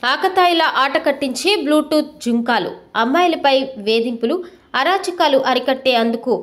ఆకతాయిల ఆట కట్టించే బ్లూటూత్ జుంకాలు, అమ్మాయిలపై వేధింపులు, అరాచకాలు అరికట్టే అందుకు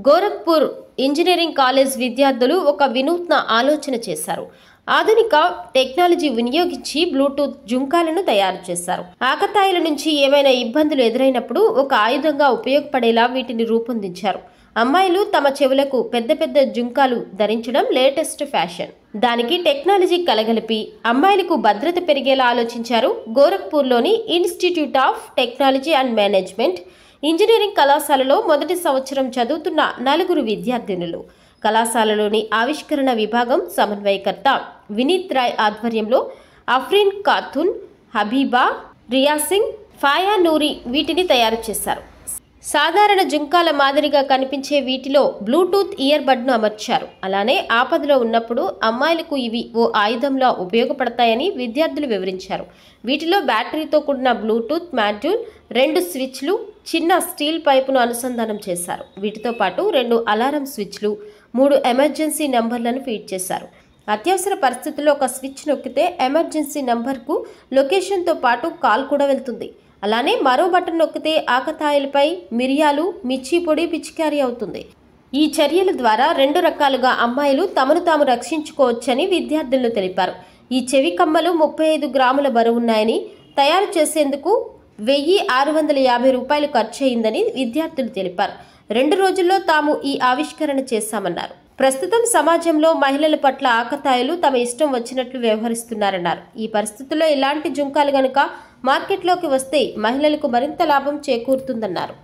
గోరఖ్పూర్ ఇంజనీరింగ్ కాలేజ్ విద్యార్థులు ఒక వినూత్న ఆలోచన చేశారు. ఆధునిక టెక్నాలజీ వినియోగించి బ్లూటూత్ జుంకాలను తయారు చేశారు. ఆకతాయిల నుంచి ఏమైనా ఇబ్బందులు ఎదురైనప్పుడు ఒక ఆయుధంగా ఉపయోగపడేలా వీటిని రూపొందించారు. అమ్మాయిలు తమ చెవులకు పెద్ద పెద్ద జుంకాలు ధరించడం లేటెస్ట్ ఫ్యాషన్. దానికి టెక్నాలజీ కలగలిపి అమ్మాయిలకు భద్రత పెరిగేలా ఆలోచించారు. గోరఖ్పూర్లోని institute of technology and management engineering కళాశాలలో మొదటి సంవత్సరం చదువుతున్న 4 విద్యార్థినులు. కళాశాలలోని ఆవిష్కరణ విభాగం సమన్వయకర్త వినీత్ రాయ్ ఆధ్వర్యంలో అఫ్రీన్ ఖాతున్, హబీబా, రియా సింగ్, ఫాయా నూరి వీటిని తయారు చేశారు. సాధారణ జుంకాల మాదిరిగా కనిపించే వీటిలో బ్లూటూత్ ఇయర్ బడ్ను అమర్చారు. అలానే ఆపదలో ఉన్నప్పుడు అమ్మాయిలకు ఇవి ఓ ఆయుధంలా ఉపయోగపడతాయని విద్యార్థులు వివరించారు. వీటిలో బ్యాటరీతో కూడిన బ్లూటూత్ మాడ్యూల్, 2 స్విచ్లు, చిన్న స్టీల్ పైపును అనుసంధానం చేశారు. వీటితో పాటు 2 అలారం స్విచ్లు, 3 ఎమర్జెన్సీ నంబర్లను ఫీడ్ చేశారు. అత్యవసర పరిస్థితుల్లో ఒక స్విచ్ నొక్కితే ఎమర్జెన్సీ నంబర్కు లొకేషన్తో పాటు కాల్ కూడా వెళ్తుంది. అలానే మరో బటన్ నొక్కితే ఆకతాయిలపై మిరియాలు, మిర్చి పొడి పిచికారీ అవుతుంది. ఈ చర్యల ద్వారా 2 రకాలుగా అమ్మాయిలు తమను తాము రక్షించుకోవచ్చని విద్యార్థులు తెలిపారు. ఈ చెవి కమ్మలు 35 గ్రాముల బరువున్నాయని, తయారు చేసేందుకు 1650 రూపాయలు ఖర్చయిందని విద్యార్థులు తెలిపారు. 2 రోజుల్లో తాము ఈ ఆవిష్కరణ చేశామన్నారు. ప్రస్తుతం సమాజంలో మహిళల పట్ల ఆకతాయిలు తమ ఇష్టం వచ్చినట్లు వ్యవహరిస్తున్నారన్నారు. ఈ పరిస్థితుల్లో ఇలాంటి జుంకాలు గనుక మార్కెట్లోకి వస్తే మహిళలకు మరింత లాభం చేకూరుతుందన్నారు.